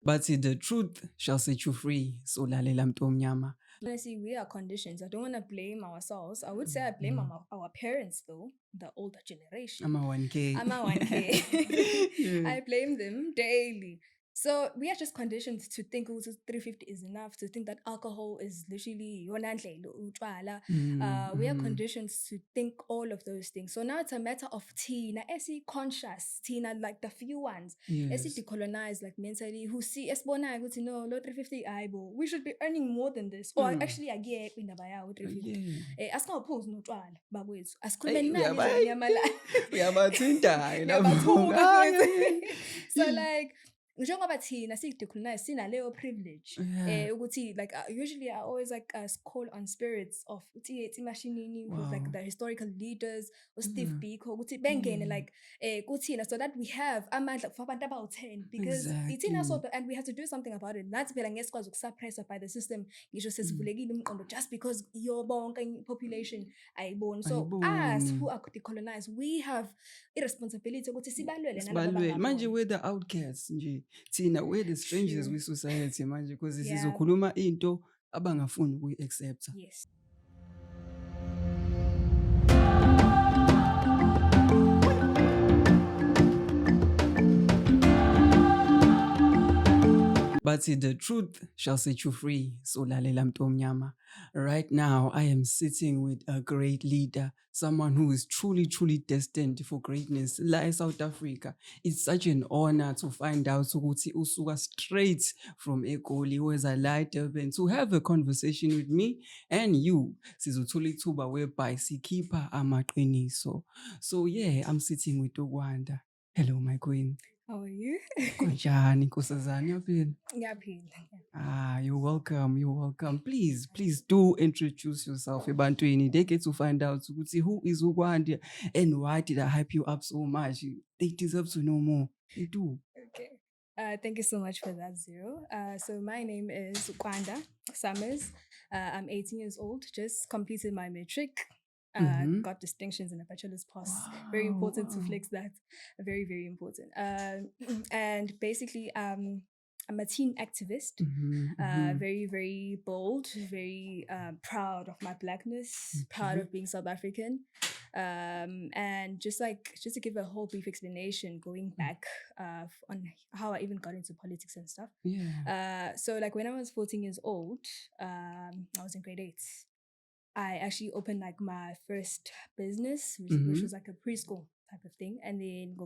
bathi the truth shall set you free. So lalela mntu omnyama. Honestly, we are conditions. I don't want to blame ourselves. I would say I blame our parents, though, the older generation. I'm a 1K. I'm a 1K. Yeah. I blame them daily. So we are just conditioned to think 350 is enough, to think that alcohol is literally utwala. We are conditioned to think all of those things. So now it's a matter of tina, esi conscious, tina like the few ones, Yes. esi decolonized like mentally, who see esbona ukuthi no, lo 350 aibo. We should be earning more than this. Or actually again indaba yawo 350. Asingawuphuzi notshwala bakwethu. Asikhulume nani zonyamalala. Uyabathinta So like njengoba thina siyidecolonize sinaleyo privilege ukuthi like usually I always like call on spirits of imashinini with like the historical leaders or Steve Biko ukuthi bengene like kuthina so that we have amandla for abantu abawu-10 because ithina sodwa and we have to do something about it. Nathi phela ngeke sikwazi ukusuppresswa by the system ngisho sesivulekile umqondo just because yobonke population ayiboni. So us who are decolonized, we have irresponsibility ukuthi sibalwele nalabo manje we're the outcasts nje thina we're the strangers with society manje because sizokhuluma into abangafuni ukuyi-accepta. Yes. But the truth shall set you free. So lalela mntu omnyama. Right now, I am sitting with a great leader, someone who is truly, truly destined for greatness. Like South Africa, it's such an honor to find out ukuthi usuka straight from eGoli, where's a light urban, to have a conversation with me and you. Sizothola ithuba whereby sikhipha amaqiniso. So yeah, I'm sitting with Ukwanda. Hello, my queen. How are you? Kunjani nkosazana yaphila? Ngiyaphila. You're welcome. You're welcome. Please do introduce yourself ebantwini. They get to find out who is Ukwanda and why did I hype you up so much. They deserve to know more. They do. Okay. Thank you so much for that, Zero. So my name is Ukwanda Summers. I'm 18 years old, just completed my matric. Got distinctions in a bachelor's pass. Wow, very important to flex that. Very, very important. And basically, I'm a teen activist. Very, very bold, very proud of my blackness, proud of being South African. And just to give a whole brief explanation going back on how I even got into politics and stuff. So like when I was 14 years old, I was in grade 8. I actually opened like my first business, which was like a preschool type of thing. And then I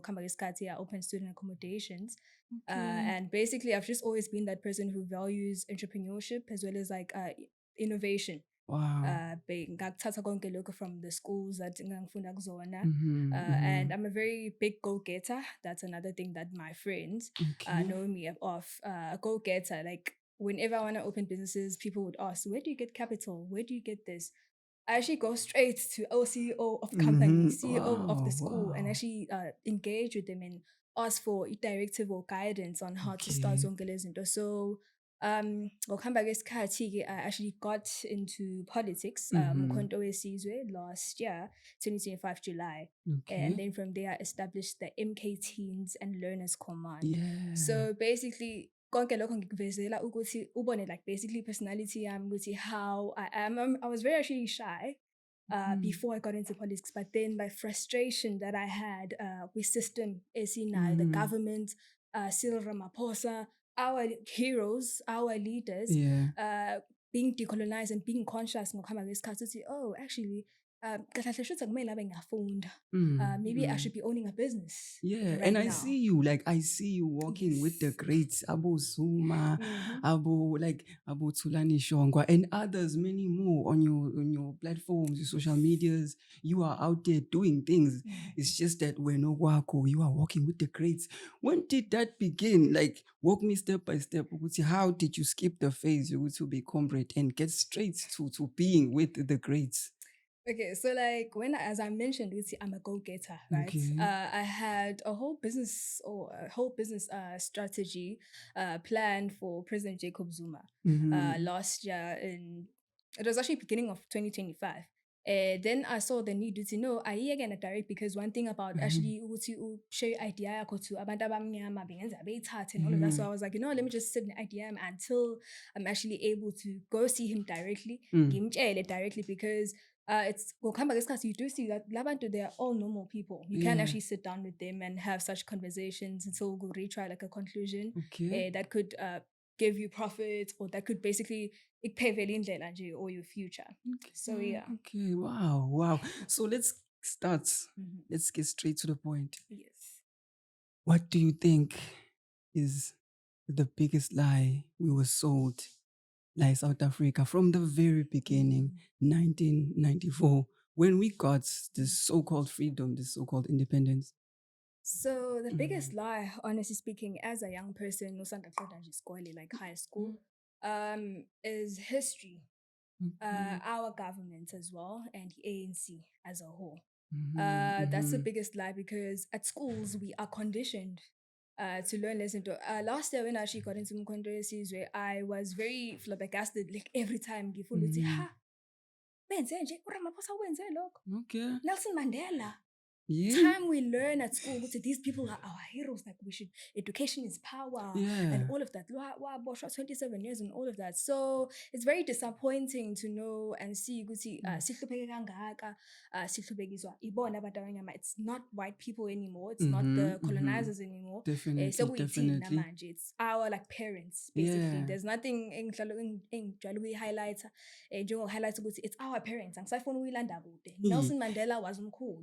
opened student accommodations. And basically I've just always been that person who values entrepreneurship as well as like innovation. Wow. From the schools that and I'm a very big go-getter. That's another thing that my friends know me of. A go-getter, like whenever I want to open businesses, people would ask, where do you get capital? Where do you get this? I actually go straight to CEO of company, CEO of the school, and actually engage with them and ask for a directive or guidance on how to start Zongelez. So I actually got into politics last year, 2025 July. And then from there I established the MK Teens and Learners Command. So basically konke lokho ngikuvezela ukuthi ubone like basically personality yami ukuthi how I am. I was very actually shy before I got into politics, but then by frustration that I had with system esinayo, the government, Cyril Ramaphosa, our heroes, our leaders, being decolonized and being conscious ngokuhamba kwesikhathi ukuthi actually maybe I should be owning a business. Right and I now. I see you walking with the greats, Abu Zuma, Abu Thulani Shongwa, and others, many more on your platforms, your social medias. You are out there doing things. It's just that we're no wako. You are walking with the greats. When did that begin? Like, walk me step by step. How did you skip the phase to be comrade and get straight to being with the greats? Okay, so like as I mentioned, I'm a go-getter, right? Okay. I had a whole business strategy planned for President Jacob Zuma last year it was actually beginning of 2025. Then I saw the need to know again direct, because one thing about actually to share idea to abantu abamnyama bengenza beyithathe and all of that. So I was like, let me just sit in idea until I'm actually able to go see him directly, ngimtshele directly, because it's you do see that labantu, they are all normal people. You can actually sit down with them and have such conversations until we reach like a conclusion that could give you profit, or that could basically ikuphavele indlela nje, or your future. So yeah. Okay, wow. So let's start. Let's get straight to the point. Yes. What do you think is the biggest lie we were sold, like South Africa, from the very beginning, 1994, when we got this so-called freedom, this so-called independence? So the biggest lie, honestly speaking, as a young person, like high school, is history. Our government as well, and the ANC as a whole. That's the biggest lie, because at schools we are conditioned to learn lessons. Last year when I actually got into Mkondo Sizwe, I was very flabbergasted, like every time ha wenze nje uRamaphosa wenze lokho. Okay. Nelson Mandela. Yeah. Time we learn at school, these people are our heroes. Like education is power, and all of that. 27 years and all of that. So it's very disappointing to know and see. It's not white people anymore. It's not the colonizers anymore. Definitely. It's our like parents basically. There's nothing in highlights. It's our parents. Nelson Mandela was cool.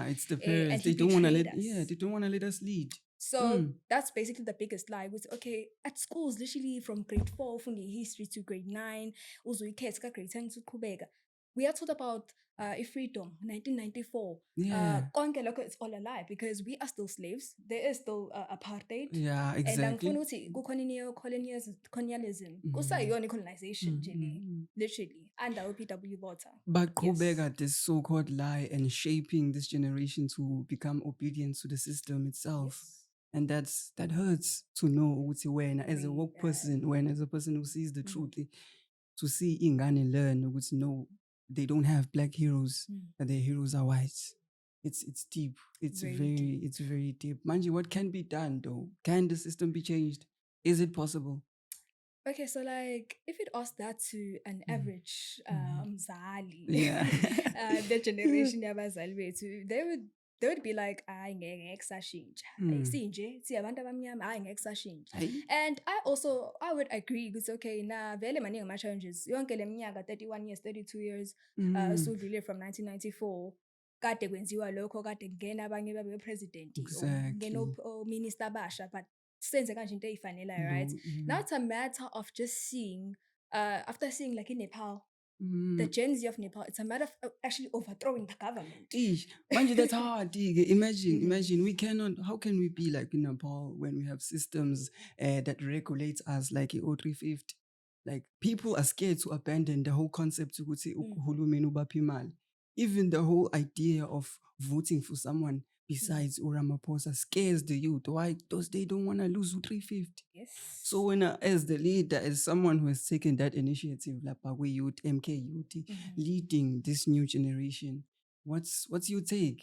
It's the parents. They don't want to let. They don't want to let us lead. So that's basically the biggest lie. Okay, at schools, literally from grade 4, from the history to grade 9, also grade 10 to Kubega, we are taught about freedom, 1994. It's all a lie, because we are still slaves. There is still apartheid. Yeah, exactly. And colonialism, colonization, literally, and our PW water. But Kubega, this so-called lie, and shaping this generation to become obedient to the system itself. Yes. And that hurts to know when, as a woke person, when as a person who sees the truth, to see ingane learn, no, they don't have black heroes, and their heroes are white. It's deep. It's very deep. Manji, what can be done though? Can the system be changed? Is it possible? Okay, so like if it asked that to an average mzali, the generation yabazali bethu, they would be like, and I would agree, because okay, na vele maningi ama challenges yonke leminyaka 31 years 32 years so really from 1994 kade kwenziwa lokho, kade ngena abanye babe president, ngena minister basha, but senze kanje into eyifanelayo, right? Now it's a matter of just seeing after seeing like in Nepal, the Gen Z of Nepal, it's a matter of actually overthrowing the government. Manje, that's hard. Imagine, how can we be like in Nepal when we have systems that regulates us like O350? Like people are scared to abandon the whole concept to say even the whole idea of voting for someone besides Ramaphosa scares the youth. Why? Because they don't want to lose 350. Yes. So when as the leader, as someone who has taken that initiative, Lapagwe Youth, MK Youth, leading this new generation, what's your take?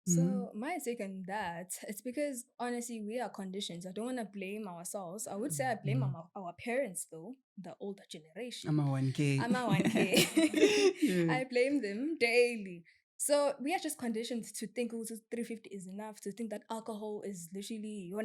So my take on that, it's because honestly we are conditioned. I don't want to blame ourselves. I would say I blame our parents though, the older generation. I'm a 1K. I blame them daily. So we are just conditioned to think 350 is enough, to think that alcohol is literally we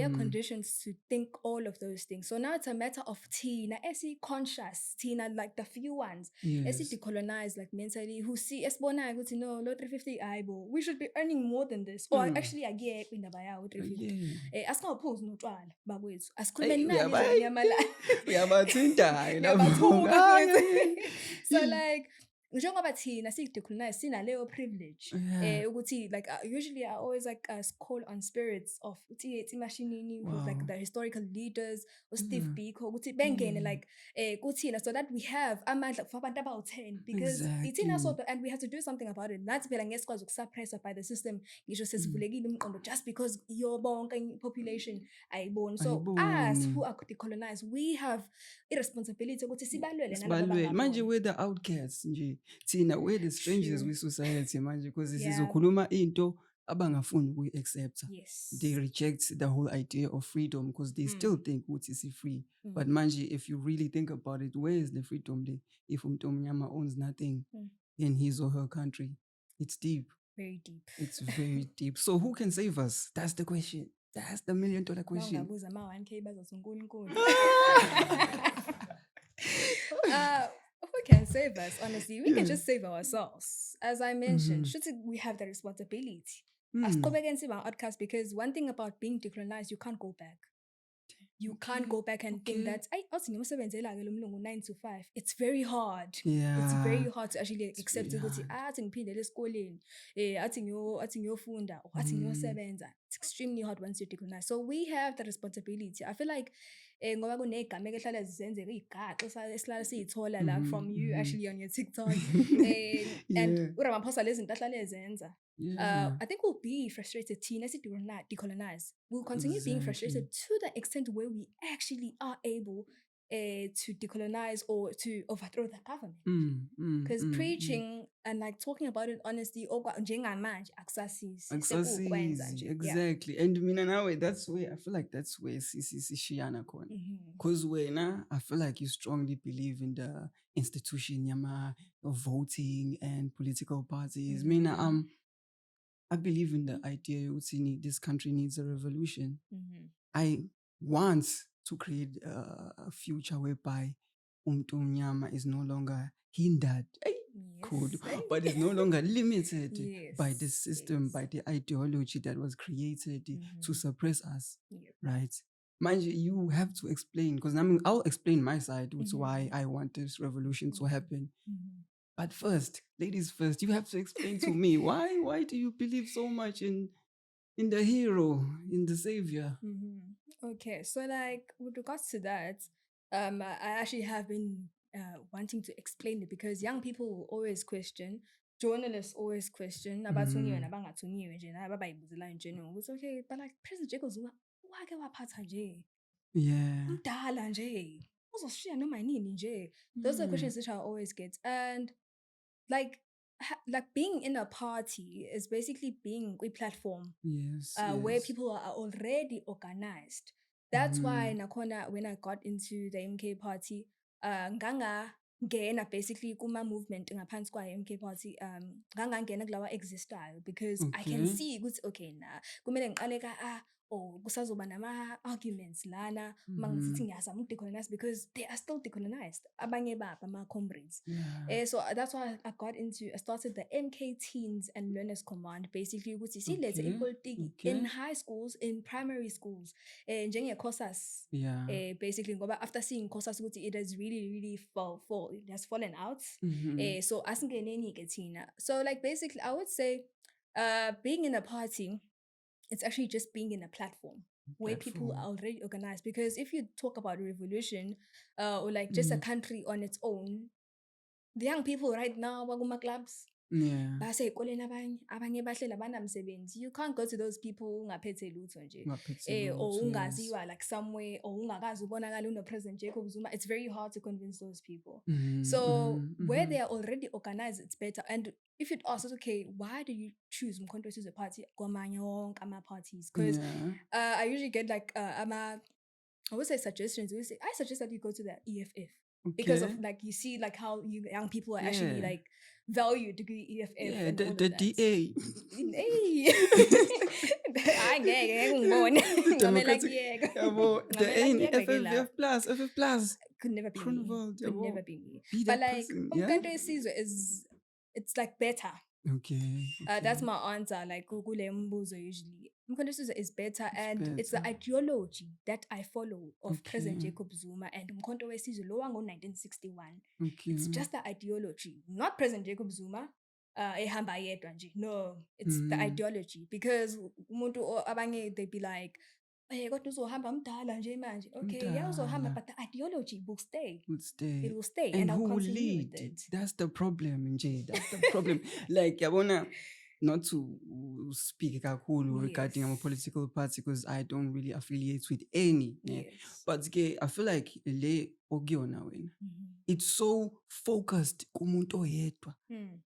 are conditioned to think all of those things. So now it's a matter of Tina, conscious, Tina, like the few ones, decolonized, like mentally, who see Esbona, go to know, 350 aibo, we should be earning more than this. Or actually, I get in the buyer 350. Ask our pose no trial, but wait, as could we are about to die. So like njengoba thina siyi-decolonize sinaleyo privilege Yeah. ukuthi like usually I always like call on spirits of uthi emashinini who's like Wow. the historical leaders Steve Yeah. Biko ukuthi bengene like kuthina so that we have amandla for abantu abawu-10 because Exactly. ithina sodwa and we have to do something about it nathi phela ngeke sikwazi ukusuppresswa by the system ngisho sesivulekile umqondo just because yobonke population ayiboni so us Ayiboni. who are decolonized we have irresponsibility ukuthi sibalwele nalabo Sibalwele manje abangaboni. we're the outcasts nje thina we're the strangers True. with society manje because Yeah. sizokhuluma into abangafuni ukuyi-accepta. Yes. They reject the whole idea of freedom because they still think ukuthi si-free. But manje if you really think about it, where is the freedom there if umuntu omnyama owns nothing in his or her country? It's deep. Very deep. It's very deep. So who can save us? That's the question. That's the $1 million question. Nawungabuza ama-1K bazothi uNkulunkulu. Who can save us? Honestly, we can just save ourselves. As I mentioned, we have the responsibility. Asiqhubekeni sibe outcast because one thing about being decolonized, you can't go back. You can't go back and think that athi ngimsebenzela-ke lo mlungu 9 to 5. It's very hard. Yeah. It's very hard to actually accept very ukuthi hard. athi ngiphindele esikoleni athi ngiyofunda or athi ngiyosebenza. It's extremely hard once you're decolonized. So we have the responsibility. I feel like ngoba kuney'gameko ehlala zenzeka iy'gaxa esihlala siy'thola la from you actually on your TikTok and uRamaphosa lezi zinto ahlale ezenza. I think we'll be frustrated teen as decolonize. We'll continue being frustrated to the extent where we actually are able to decolonize or to overthrow the government. Because preaching and like talking about it honestly, njengamanje akusasizi. Sekukwenza nje. Exactly. And mina nawe, that's where I feel like that's where sishiyana khona. Because wena, I feel like you strongly believe in the institution yama of voting and political parties. Mina I believe in the idea that this country needs a revolution. I want to create a future whereby umuntu omnyama is no longer hindered, but is no longer limited by the system, by the ideology that was created to suppress us, right? Mind you have to explain, because I'll explain my side, which why I want this revolution to happen. But first, ladies first, you have to explain to me why do you believe so much in the hero, in the savior? Okay, so like with regards to that, I actually have been wanting to explain it because young people will always question, journalists always question abathunyiwe nabangathunyiwe nje nababayibuzelayo in general. It's okay, but like President Jacob Zuma wake waphatha nje. Yeah. Mdala nje. Uzoshiya noma yini nje. Those are the questions which I always get. And like being in a party is basically being a platform where people are already organized. That's why nakhona when I got into the MK party, ngangangena basically kuma movement ngaphansi kwa MK party, ngangangena kulawa existayo because I can see ukuthi okay na kumele ngiqale ka kusazoba nama-arguments lana mangithi ngiyazama uku-decolonize because they are still decolonized abanye babo ama-comrades. So that's why I started the MK Teens and Learners Command basically ukuthi silethe ipolitiki in high schools, in primary schools njenge-COSAS basically ngoba after seeing COSAS ukuthi it has really it has fallen out. So asingeneni-ke thina. So like basically I would say being in a party, it's actually just being in a platform where people are already organized. Because if you talk about a revolution or like just a country on its own, the young people right now bakuma clubs basey'koleni abanye bahleli abanamsebenzi. You can't go to those people ungaphethe lutho nje or ungaziwa like somewhere or ungakazi ubonakala uno-President Jacob Zuma. It's very hard to convince those people. So where they are already organized, it's better. And if you'd ask us, okay, why do you choose Mkhonto Sizwe Party kwamanye wonke ama-parties? Because I usually get like I would say suggestions. I suggest that you go to the EFF. Because of like you see like how you young people are actually like value degree EFF and the DA. FF plus could never be me. Be but like person, it's like better. Okay. That's my answer like kule mbuzo usually. Umkhonto wesizwe is better, and it's the better. ideology that I follow of President Okay. Jacob Zuma and Umkhonto wesizwe lo wango-1961. Okay. It's just the ideology, not President Jacob Zuma. Ehamba yedwa nje. No, it's the ideology, because umuntu abanye they be like, kodwa uzohamba mdala nje manje. Okay, yeah, uzohamba, Mdala. but the ideology will stay. Would stay. It will stay, And and I'll who will continue lead? with it. That's the problem, nje. That's the problem. Like, yabona, not to speak kakhulu regarding our Yes. political party, because I don't really affiliate with any. Yes. But I feel like le ogiyona wena. It's so focused kumuntu oyedwa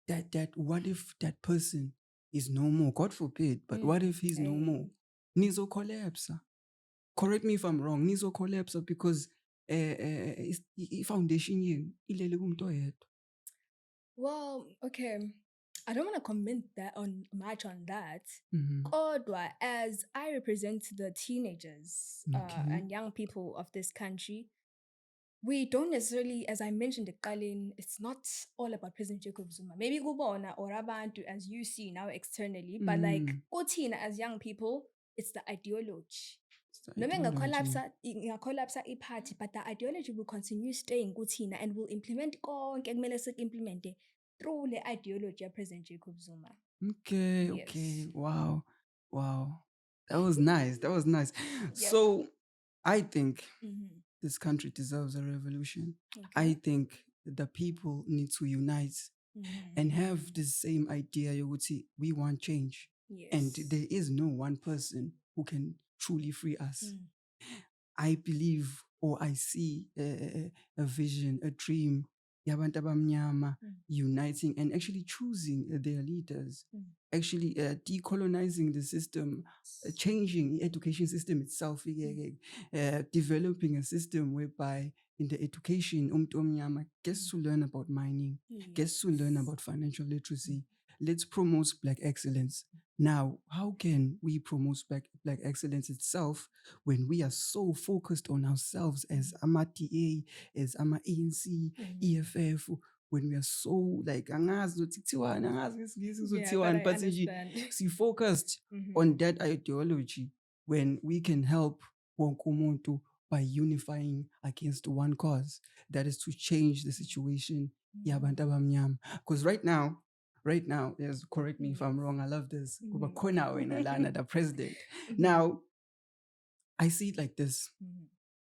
that what if that person is no more? God forbid, but what if he's no more? Nizo collapse. Correct me if I'm wrong. Nizo collapse because foundation yenu ilele kumuntu oyedwa. Well, okay. I don't want to comment that on much on that. Kodwa, as I represent the teenagers and young people of this country, we don't necessarily, as I mentioned, it's not all about President Jacob Zuma. Maybe kubona or abantu, as you see now externally, but like kuthina as young people, it's the ideology. Noma ingacollapse i-party, but the ideology will continue staying kuthina and will implement konke ekumele siku-implemente through the ideology of President Jacob Zuma. Okay, Yes. okay. Wow. That was nice. Yep. So I think this country deserves a revolution. Okay. I think the people need to unite and have the same idea. You would see, we want change. Yes. And there is no one person who can truly free us. I believe, or I see a vision, a dream, yabantu abamnyama uniting and actually choosing their leaders, actually decolonizing the system, changing the education system itself, developing a system whereby in the education, umuntu omnyama gets to learn about mining, gets to learn about financial literacy. Let's promote Black excellence. Now, how can we promote Black excellence itself when we are so focused on ourselves as ama-DA, as ama-ANC, EFF, when we are so like, but focused on that ideology, when we can help wonke umuntu by unifying against one cause, that is to change the situation yabantu abamnyama. Because right now, yes, correct me if I'm wrong, I love this. The president. Now, I see it like this.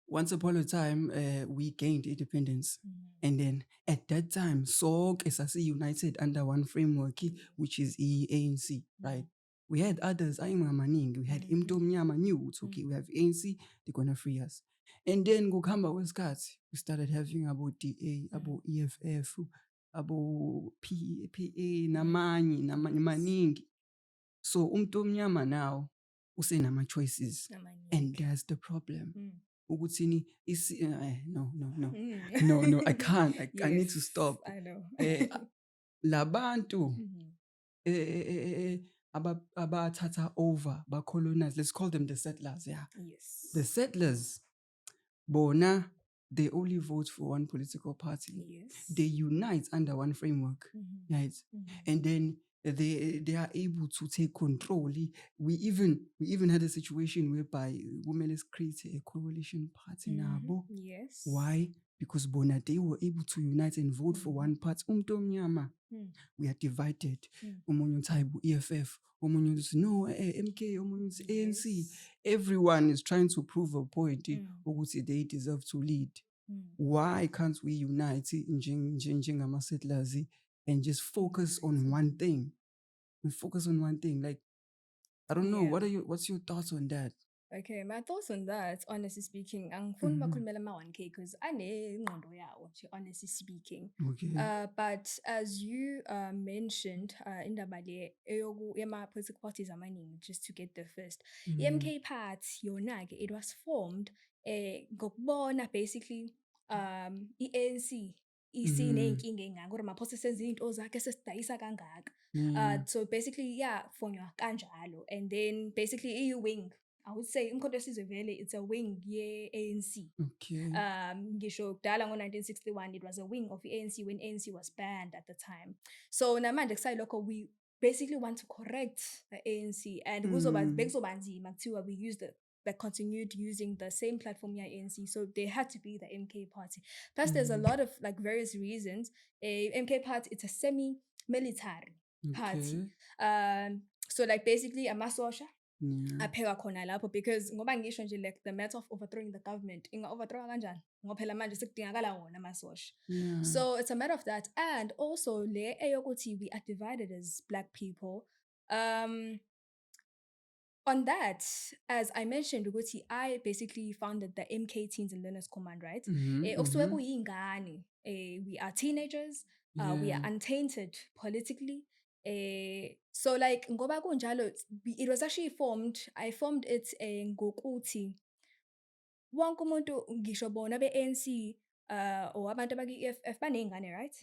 Once upon a time, we gained independence. And then at that time, so SAC united under one framework, which is ANC, right? We had others, we had Imtomnyama knew, it's okay, we have ANC, they're gonna free us. And then Gukamba was cut. We started having about DA, about EFF, about PA, namani maningi. So Umtomnyama now usenama choices. And that's the problem. Ugutsini is no, I can't. I need to stop. I know. Labantu abathatha over, ba colonize. Let's call them the settlers. Yeah. Yes. The settlers, bona, they only vote for one political party. Yes. They unite under one framework, right? And then they are able to take control. We even had a situation whereby women created a coalition party nabo. Yes. Why? Because bona they were able to unite and vote for one party. Umtomnyama. We are divided. Omunye uthaibu EFF. Omunye uthi no MK. Omunye uthi ANC. Everyone is trying to prove a point. Ukuthi they deserve to lead. Why can't we unite njengama settlers and just focus on one thing? We focus on one thing. Like, I don't know. What's your thoughts on that? Okay, my thoughts on that, honestly speaking, angifuni bakhulumela ama-1K because anengqondo yawo, honestly speaking. Okay. But as you mentioned, indaba le yama-political parties amaningi, just to get the first. MK Party, yona-ke, it was formed ngokubona basically i-ANC isiney'nkinga ey'ngaka kodwa maphosa senza iy'nto zakhe sesidayisa kangaka. So basically fonywa kanjalo, and then basically iyi-wing, I would say Umkhonto wesizwe vele, it's a wing ye-ANC. Okay. Ngisho kudala ngo-1961 it was a wing of ANC when ANC was banned at the time. So namanje kusayilokho, we basically want to correct the ANC, and we use the continued using the same platform ANC, so they had to be the MK party. Plus, there's a lot of like various reasons. MK party, it's a semi-military party. So like basically amasosha apheka khona lapho, because ngoba ngisho nje like the matter of overthrowing the government inga-overthrowa kanjani ngoba phela manje sekudingakala wona amasosha. So it's a matter of that, and also le eyokuthi we are divided as Black people. On that, as I mentioned, ukuthi I basically founded the MK Teens and Learners Command, right? Okusuke kuyingane. We are teenagers, we are untainted politically. So like ngoba kunjalo, it was actually formed, I formed it ngokuthi wonke umuntu ngisho bona be-ANC or abantu abaki-EFF baney'ngane, right?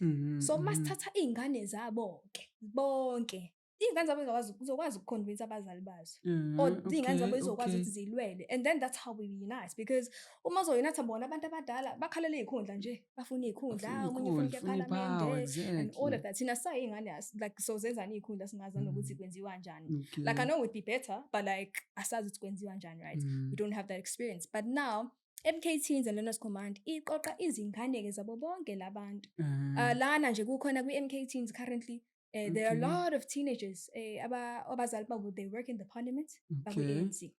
So masithatha iy'ngane zabo bonke, iy'ngane zabo uzokwazi ukuconvince abazali bazo, or iy'ngane zabo izokwazi ukuthi zilwele, and then that's how we unite. Because uma uzoyunitha bona abantu abadala bakhalela iy'khundla nje, bafuna iy'khundla, omunye ufuna ukuya ePhalamende and all of that. Thina say'ngane like so zenzani iy'khundla singazazi nokuthi kwenziwa njani. Like I know it would be better, but like asazi ukuthi kwenziwa njani, right? We don't have that experience. But now MK Teens and Learners Command iqoqa izingane-ke zabo bonke labantu. Lana nje kukhona kwi-MK Teens currently there are a lot of teenagers abazali babo, they work in the parliament bakwi-ANC.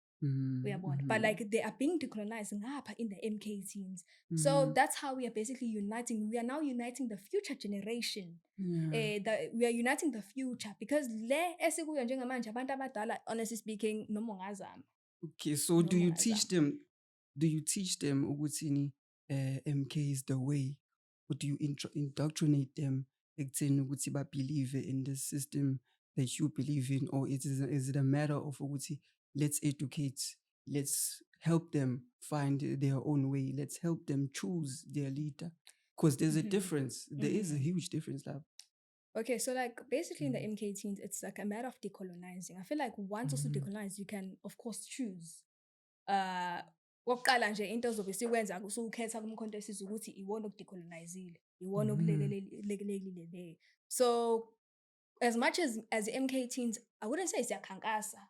But like they are being decolonized ngapha in the MK Teens. So that's how we are basically uniting. We are now uniting the future generation. We are uniting the future, because le esikuyo njengamanje abantu abadala, honestly speaking, noma ungazama. Okay, so do you teach them ukuthi MK is the way, or do you indoctrinate them ekutheni ukuthi ba believe in the system that you believe in, or is it a matter of ukuthi let's educate, let's help them find their own way, let's help them choose their leader? Because there's a difference. There is a huge difference there. Okay, so like basically in the MK Teens, it's like a matter of decolonizing. I feel like once also decolonize, you can of course choose. Wokuqala nje into ozobe sikwenza usukhetha kumcontest ukuthi iwona okudecolonizile, iwona okulelelekile le. So as much as MK Teens, I wouldn't say siyakhankasa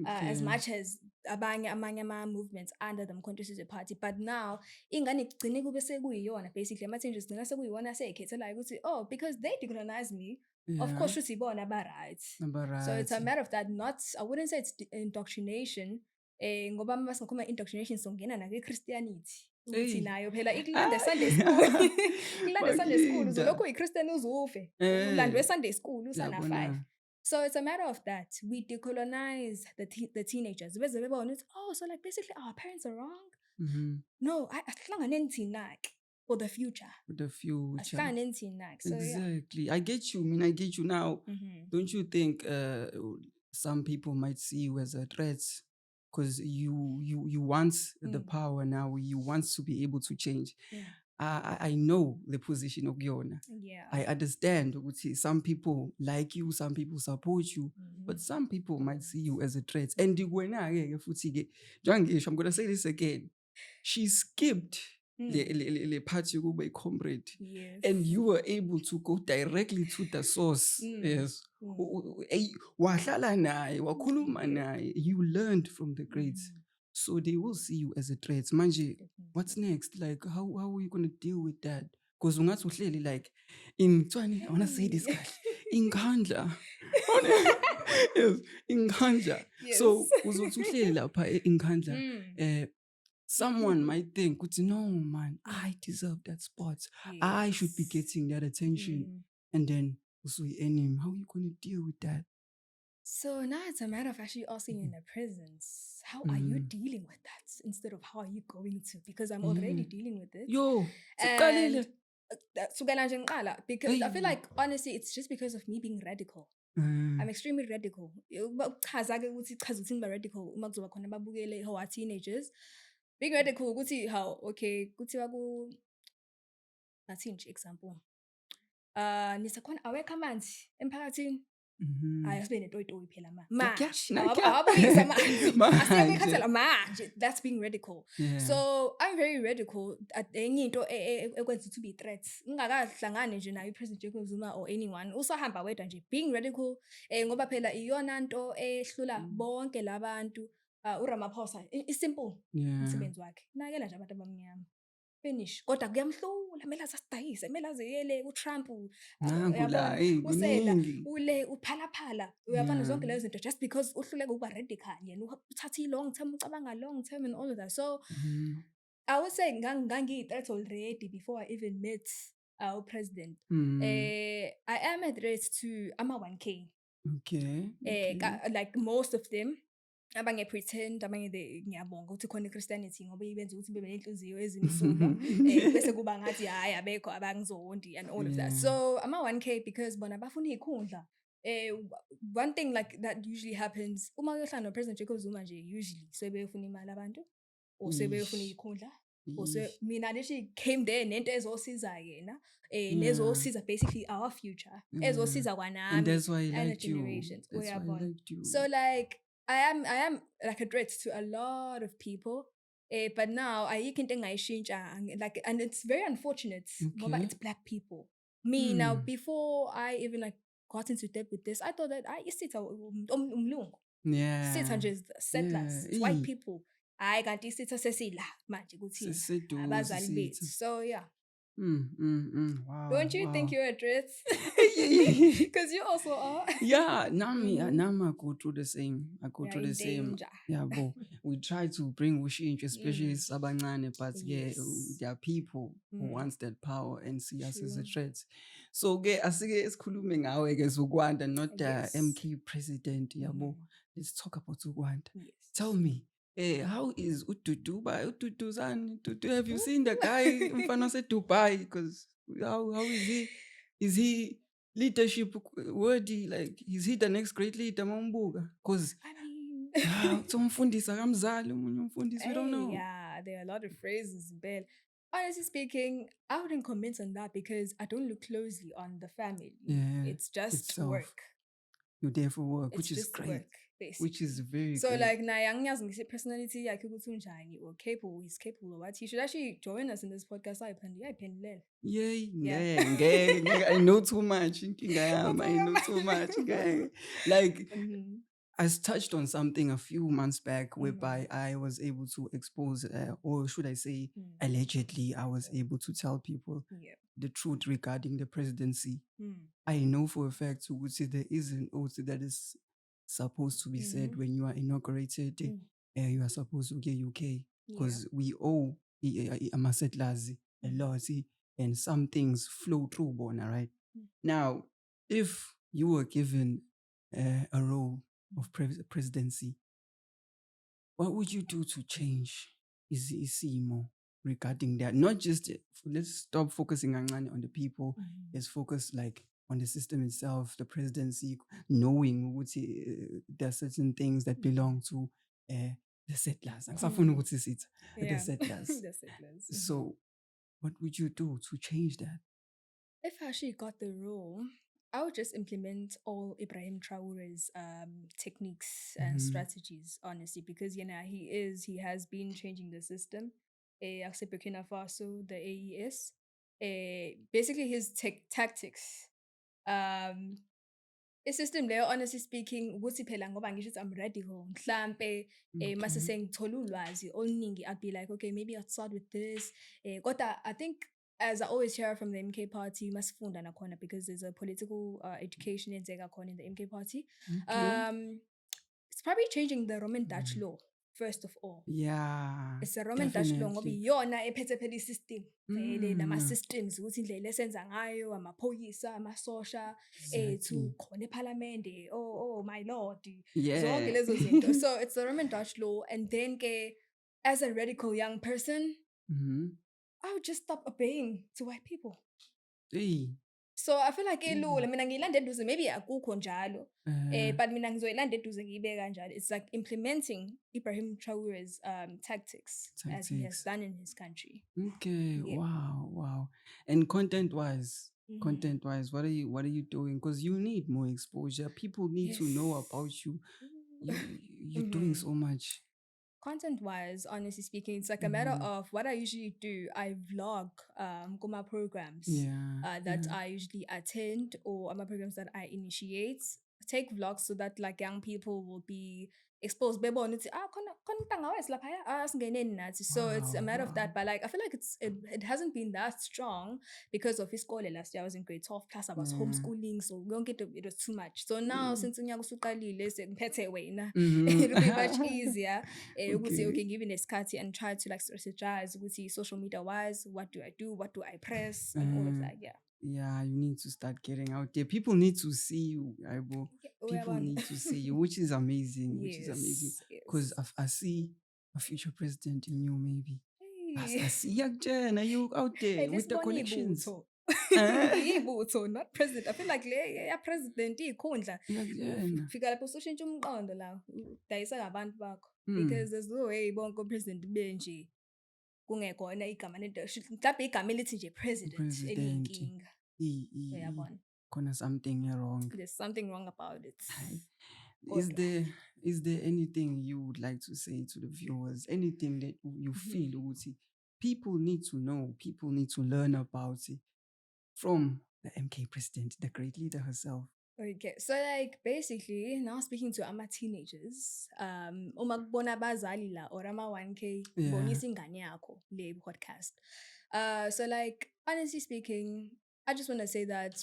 as much as amanye ama-movements under the Mkhonto Party, but now ingane igcine kube sekuyiyona basically ama-teenagers gcina sekuyiwona aseyikhethelayo ukuthi because they decolonize me, of course shuthi ibona ba-right. So it's a matter of that, not, I wouldn't say it's indoctrination. Ngoba mase ngikhuluma indoctrination songena na kwi-Christianity ukuthi nayo phela ikulanda Sunday school. Ikulanda Sunday school uzolokhu uyi-Christian uzufe, ulandwe Sunday school usana 5. So it's a matter of that. We decolonize the teenagers. Beze bebona ukuthi so like basically our parents are wrong. No, asihlanganeni thina-ke for the future. For the future. Asihlanganeni thina-ke. So exactly. I get you. I get you now. Don't you think some people might see you as a threat? Because you want the power now, you want to be able to change. I know the position of Yona. I understand. Some people like you, some people support you, but some people might see you as a threat. And I'm going to say this again. She skipped the party by comrade, and you were able to go directly to the source. Yes. You learned from the greats, so they will see you as a threat. Manje, what's next? Like, how are you going to deal with that? Because like in 20, I want to say this guy in Kandla. Yes, in Kandla. So in Kandla. Someone might think, no, man, I deserve that spot. I should be getting that attention. And then, also, how are you going to deal with that? So now it's a matter of actually asking in the presence, how are you dealing with that instead of how are you going to? Because I'm already dealing with it. Because I feel like, honestly, it's just because of me being radical. I'm extremely radical. Radical. How are teenagers? Being radical, how okay, that's an example. Nisakhona awekho amanzi emphakathini. Asibe netoyitoyi phela manje. Nakya. Awabuyisa manje. Manje. Asiyabuyikhathela manje. That's being radical. Yeah. So I'm very radical at enye into ekwenza to be threats. Ngingakahlangane nje nayo uPresident Jacob Zuma or anyone. Usahamba wedwa nje being radical ngoba phela iyona nto ehlula bonke labantu. uRamaphosa isimple umsebenzi wakhe. Nakela nje abantu abamnyama. Finish. Kodwa kuyamhlula, kumele asidayise, kumele aziyele uTrump. Nangula, Usela ule uphalaphala. Uyabona zonke lezo zinto just because uhluleka ukuba radical yena uthatha long term ucabanga long term and all of that. So I would say ngangiyi-threat already before I even met our president. I am a threat to ama-1K. Okay. Like most of them. Abanye pretend abanye ngiyabonga ukuthi khona iChristianity ngoba ibenza ukuthi bebe nenhliziyo ezimsulwa bese kuba ngathi hayi abekho abangizondi and all of that. So ama-1K because bona bafuna ikhundla. One thing like that usually happens uma uyohlala noPresident Jacob Zuma nje usually sebeyofuna imali abantu or sebeyofuna ikhundla or mina literally came there nento ezosiza yena nezosiza basically our future ezosiza kwanami and that's why I and liked you. generations. That's why I liked you. So like I am like a threat to a lot of people. But now ayikho into engayishintsha like, and it's very unfortunate ngoba it's black people. Me now before I even like got into depth with this, I thought that isitha umlungu. Yeah. Sitha nje settlers, it's white people. Hayi kanti isitha sesila manje kuthina abazali bethu. So yeah. Wow. Don't you think you're a threat? Because you also are. Yeah, Nami I go through the same. I go through the same. Yeah, but we try to bring ushintsho, especially sabancane, but there are people who wants that power and see us as a threat. So asike esikhulume ngawe ke Zugwanda, not the MK president, yabo. Let's talk about Zugwanda. Tell me, how is Dubai? Dudu, have you seen the guy in front of Dubai? Because how is he? Is he leadership worthy? Like, is he the next great leader, Mambuga? Because I mean, we don't know. Yeah, there are a lot of phrases, but honestly speaking, I wouldn't comment on that because I don't look closely on the family. Yeah, it's just work. You're there for work, it's which is great. Work, which is very so great. Like na personality yakhe ukuthi unjani or capable, he's capable of what. He should actually join us in this podcast. I know too much. I know too much. Like I touched on something a few months back whereby I was able to expose, or should I say, allegedly, I was able to tell people the truth regarding the presidency. I know for a fact there is an oath that is supposed to be said when you are inaugurated. You are supposed to get UK because we owe settlers a lot, and some things flow through Bona, right? Now, if you were given a role of presidency, what would you do to change Isimo regarding that? Not just, let's stop focusing on the people, let's focus like on the system itself, the presidency, knowing there are certain things that belong to the settlers. The settlers. The settlers. So what would you do to change that? If I actually got the role, I would just implement all Ibrahim Traore's techniques and strategies, honestly, because he has been changing the system. Burkina Faso, the AES, basically his tactics. System leyo, honestly speaking, ukuthi phela ngoba ngisho ukuthi I'm radical, mhlampe mase sengithola ulwazi oluningi, I'd be like, okay, maybe I'll start with this. Kodwa I think, as I always hear from the MK party, masifunda nakhona because there's a political education in the MK party. It's probably changing the Roman Dutch law. First of all, it's a Roman Dutch law ngoba iyona ephethe phela isystem vele nama-systems ukuthi indlela esenza ngayo amaphoyisa amasosha to khona ePhalamende, oh my lord, zonke lezo zinto. So it's the Roman Dutch law, and then as a radical young person, I would just stop obeying to white people. So I feel like ilula mina ngiyilanda eduze, maybe akukho njalo, but mina ngizoyilanda eduze ngiyibeka kanjalo. It's like implementing Ibrahim Traore's tactics as he has done in his country. Okay, wow. And content-wise, Content wise, what are you doing? Because you need more exposure. People need to know about you. You're doing so much. Content wise, honestly speaking, it's like a matter of what I usually do. I vlog my programs that I usually attend, or my programs that I initiate. Take vlogs so that like young people will be exposed. Bebona ukuthi, khona umntanga wethu laphaya, asingeneni nathi. So it's a matter of that. But like I feel like it hasn't been that strong because of isikole. Last year I was in grade 12 plus I was homeschooling, so it was too much. So now since unyaka usuqalile sekuphethe wena, it'll be much easier. Okay, give nesikhathi and try to like strategize ukuthi social media wise, what do I do, what do I press, and all of that. Yeah, you need to start getting out there. People need to see you, Aibo. People need to see you, which is amazing. Which is amazing. Because I see a future president in you, maybe. I see you out there with the connections. Ibutho, not president. I feel like president ikhundla. Fika lapho ushintsha umqondo la, dayisa ngabantu bakho. Because there's no way bonke president benje kungekona igama lento. Mhlawumbe igama elithi nje president eliyinkinga. Uyabona. Khona something wrong. There's something wrong about it. Is there anything you would like to say to the viewers? Anything that you feel people need to know, people need to learn about it from the MK president, the great leader herself? Okay, so like basically now speaking to ama teenagers, uma kubona abazali la or ama 1K bonisa ingane yakho le podcast. So like honestly speaking, I just want to say that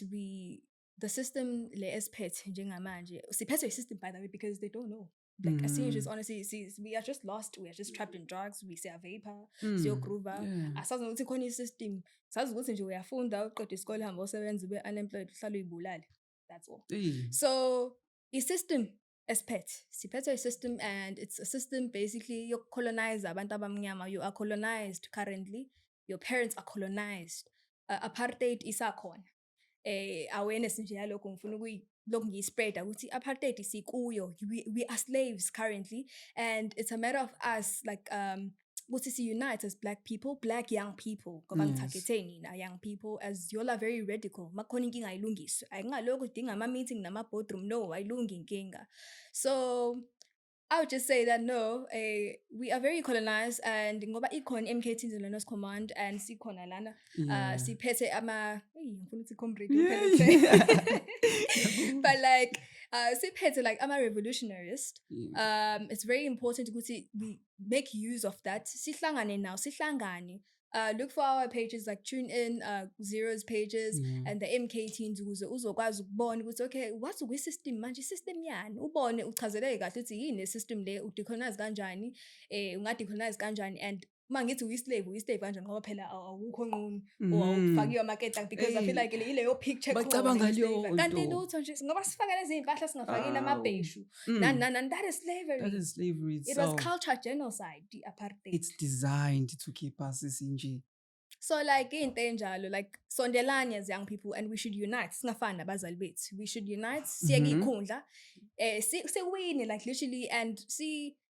the system le esphet njengamanje siphethe system by the way because they don't know. Like as teenagers, honestly, we are just lost. We are just trapped in drugs. We say a vapor, siyo groover. Asazi ukuthi khona i-system. Sazi ukuthi nje uyafunda uqeda isikole hamba usebenza ube unemployed uhlala uyibulale. That's all. So i-system esphet siphethe i-system, and it's a system basically yokucolonize abantu abamnyama. You are colonized currently. Your parents are colonized. Apartheid isakhona. Awareness nje yalokho ngifuna lokhu ngiyi-spreada ukuthi apartheid sikuyo. We are slaves currently, and it's a matter of us like ukuthi si-unite as black people, black young people, ngoba ngithagethe nina young people, as you all are very radical. Makhona inkinga ayilungiswe, ayingalokhu udinga ama-meeting nama-boardroom. No, ayilungi inkinga. So I would just say that no, we are very colonized, and ngoba ikhona MK Teens and Learners Command and sikhona lana siphethe ama ngifuna ukuthi comrade but like siphethe like ama revolutionarist. It's very important ukuthi we make use of that. Sihlangane. Look for our pages, like tune in Zero's pages and the MK Teens ukuze uzokwazi ukubona ukuthi okay, what's with system manje, system yani, ubone uchazeleke kahle ukuthi yini system le, udecolonize kanjani, ungadecolonize kanjani, and mangithi uyislave kanjani ngoba phela awukho nqunu or market, because I feel like ile picture kanti lutho nje ngoba sifaka lezi impahla singafakile amabheshu and that is slavery. That is slavery itself. It was culture genocide, the apartheid. It's designed to keep us nje. So like into enjalo, like sondelani as young people, and we should unite. Singafani nabazali bethu. We should unite. Siyeke ikhundla. Siwine like literally, and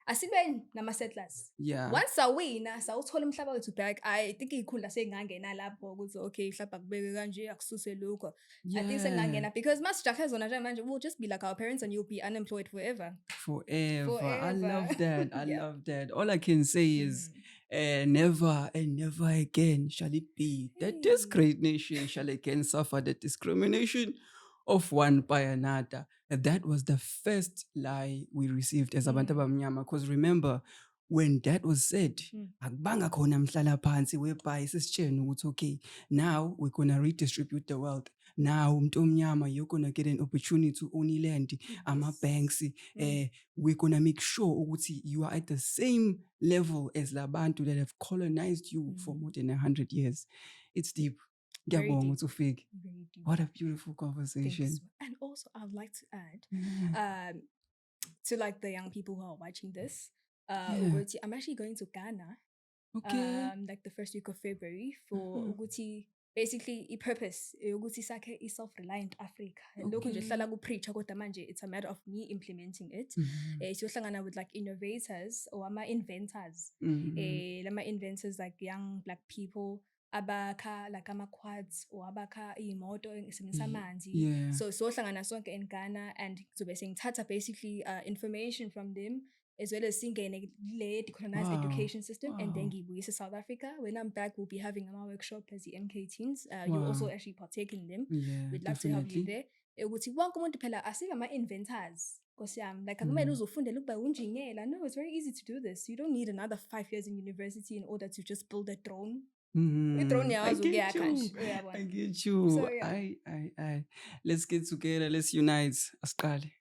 asilweni nama-settlers. Once sawina sawuthola umhlaba wethu back, I think ikhundla sengangena lapho ukuthi okay mhlawumbe akubeke kanje akususe lokho. I think sengangena because masijahla zona nje manje we'll just be like our parents and you'll be unemployed forever. I love that. I love that. All I can say is never and never again shall it be that this great nation shall again suffer the discrimination of one by another. That was the first lie we received as abantu abamnyama, because remember when that was said, akubanga khona mhlala phansi whereby sisitshela ukuthi okay, now we're going to redistribute the wealth. Now umuntu omnyama, you're going to get an opportunity to own land, ama-banks. We're going to make sure ukuthi you are at the same level as labantu that have colonized you for more than 100 years. It's deep. What a beautiful conversation. And also I would like to add to like the young people who are watching this, I'm actually going to Ghana like the first week of February for Uguti. Basically i-purpose ukuthi sakhe i-self-reliant Africa. Lokhu nje hlala kupreach kodwa manje it's a matter of me implementing it. Siyohlangana with like innovators or ama-inventors. Lama inventors like young black people abakha like ama-quads or abakha iy'moto esebenzisa amanzi. Yeah. So sohlangana sonke in Ghana and zobe sengithatha basically information from them as well as singene le decolonized Wow, education system and then wow. ngibuyise South Africa. When I'm back, we'll be having a workshop as the MK Teens. You'll also Wow. actually partake in them. Yeah, We'd love to help you definitely. there. Ukuthi wonke umuntu phela asibe ama-inventors. Nkosi yami, like akumele uzofundela ukuba unjiniyela. No, it's very easy to do this. You don't need another 5 years in university in order to just build a drone. I-drone I yakwazi get ukuyakha you. nje, uyabona. I get you. So, yeah. I. Let's get together. Let's unite. Asqale.